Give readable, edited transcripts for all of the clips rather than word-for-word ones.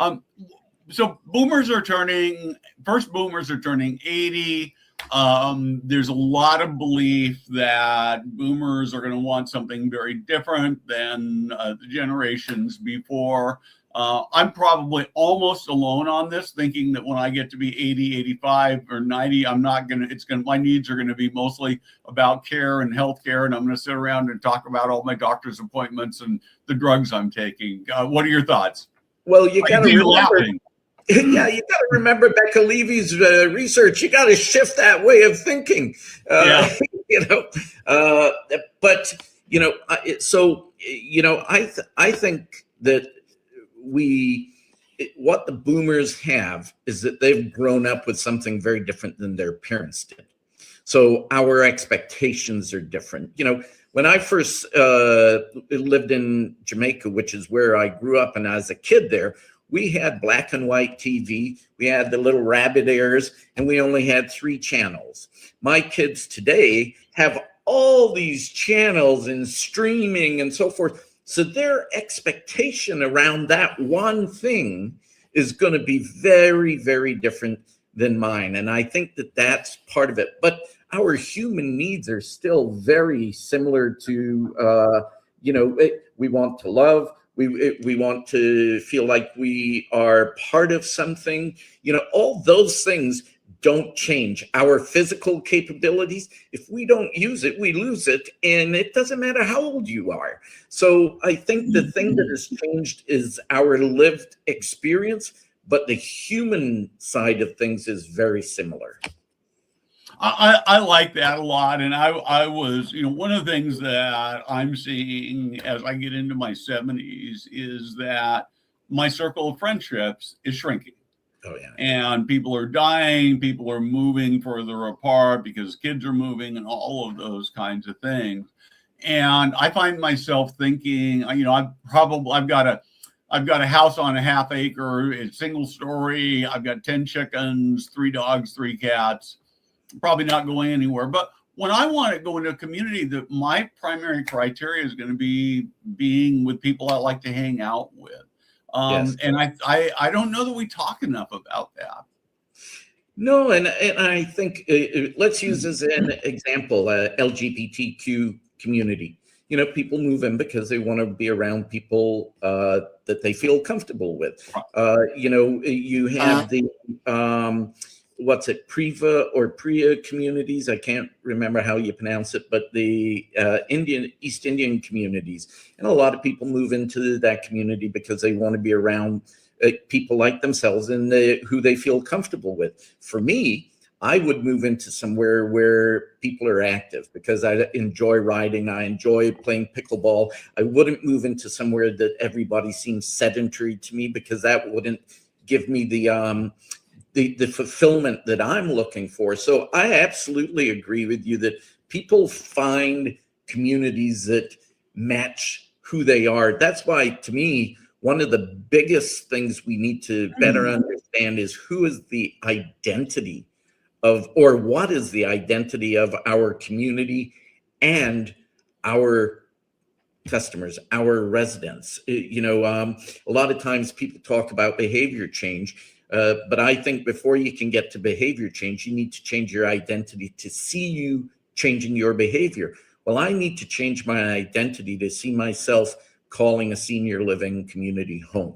Um, so first boomers are turning 80. There's a lot of belief that boomers are going to want something very different than the generations before. I'm probably almost alone on this, thinking that when I get to be 80, 85, or 90, my needs are going to be mostly about care and healthcare, and I'm going to sit around and talk about all my doctor's appointments and the drugs I'm taking. What are your thoughts? Well, you got to remember. Yeah, you got to remember Becca Levy's research. You got to shift that way of thinking. But I think that what the boomers have is that they've grown up with something very different than their parents did. So our expectations are different. When I first lived in Jamaica, which is where I grew up, and as a kid there, we had black and white TV. We had the little rabbit ears, and we only had 3 channels. My kids today have all these channels and streaming and so forth. So their expectation around that one thing is going to be very, very different than mine. And I think that that's part of it. But our human needs are still very similar to, we want to love. We want to feel like we are part of something. All those things don't change. Our physical capabilities, if we don't use it, we lose it. And it doesn't matter how old you are. So I think the thing that has changed is our lived experience, but the human side of things is very similar. I like that a lot. And I was, one of the things that I'm seeing as I get into my 70s is that my circle of friendships is shrinking. Oh, yeah. And people are dying, people are moving further apart because kids are moving and all of those kinds of things. And I find myself thinking, I've got a house on a half acre, it's single story. I've got 10 chickens, 3 dogs, 3 cats. Probably not going anywhere. But when I want to go into a community, that my primary criteria is going to be being with people I like to hang out with. Yes. And I don't know that we talk enough about that. No, and I think let's use as an example LGBTQ community. People move in because they want to be around people that they feel comfortable with. You have the Priva or Priya communities. I can't remember how you pronounce it, but the East Indian communities. And a lot of people move into that community because they want to be around people like themselves and who they feel comfortable with. For me, I would move into somewhere where people are active because I enjoy riding. I enjoy playing pickleball. I wouldn't move into somewhere that everybody seems sedentary to me because that wouldn't give me the fulfillment that I'm looking for. So I absolutely agree with you that people find communities that match who they are. That's why, to me, one of the biggest things we need to better understand is who is the identity of, or what is the identity of our community and our customers, our residents. A lot of times people talk about behavior change. But I think before you can get to behavior change, you need to change your identity to see you changing your behavior. Well, I need to change my identity to see myself calling a senior living community home.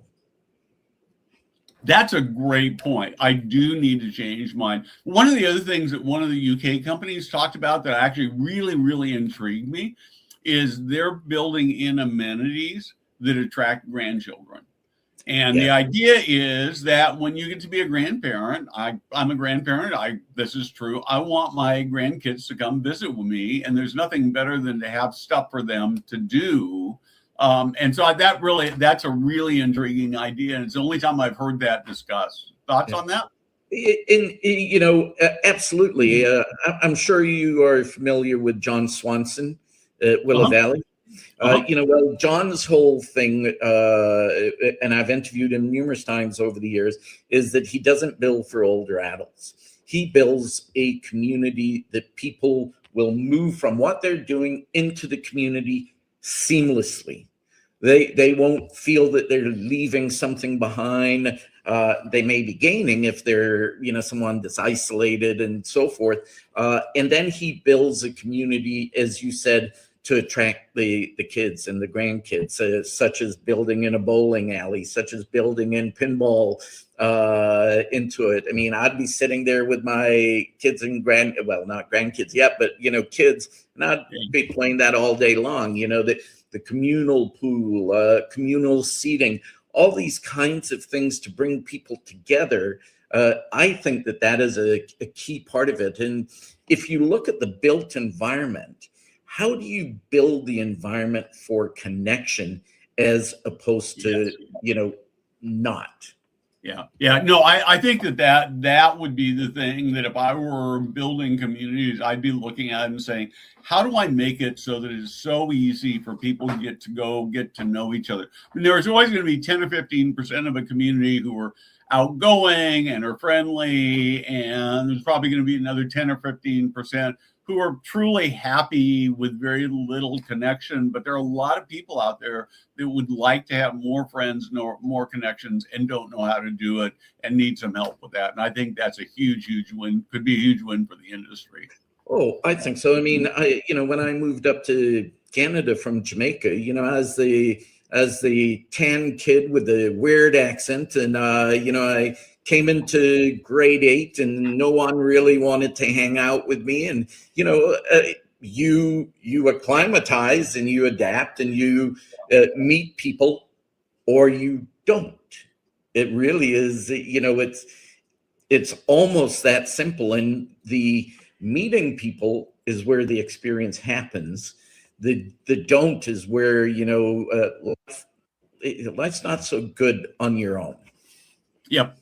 That's a great point. I do need to change mine. One of the other things that one of the UK companies talked about that actually really, really intrigued me is they're building in amenities that attract grandchildren. And the idea is that when you get to be a grandparent, I'm a grandparent. This is true. I want my grandkids to come visit with me, and there's nothing better than to have stuff for them to do. And so that's a really intriguing idea. And it's the only time I've heard that discussed. Thoughts on that? Absolutely. I'm sure you are familiar with John Swanson at Willow Valley. John's whole thing, and I've interviewed him numerous times over the years, is that he doesn't build for older adults. He builds a community that people will move from what they're doing into the community seamlessly. They won't feel that they're leaving something behind. They may be gaining if they're, someone that's isolated and so forth. And then he builds a community, as you said, to attract the kids and the grandkids, such as building in a bowling alley, such as building in pinball into it. I mean, I'd be sitting there with my kids and not grandkids yet, but, kids, and I'd be playing that all day long, the communal pool, communal seating, all these kinds of things to bring people together. I think that is a key part of it. And if you look at the built environment, how do you build the environment for connection as opposed to, not? Yeah. No, I think that would be the thing that if I were building communities, I'd be looking at and saying, how do I make it so that it's so easy for people to get to know each other? I mean, there's always going to be 10 or 15% of a community who are outgoing and are friendly, and there's probably going to be another 10 or 15% who are truly happy with very little connection. But there are a lot of people out there that would like to have more friends, more connections, and don't know how to do it and need some help with that. And I think that's a huge win, could be a huge win for the industry. Oh, I think so. I mean, when I moved up to Canada from Jamaica, as the tan kid with the weird accent, and I came into grade 8 and no one really wanted to hang out with me. And, you acclimatize and you adapt and you meet people, or you don't. It really is, it's almost that simple. And the meeting people is where the experience happens. The don't is where, life's not so good on your own. Yep.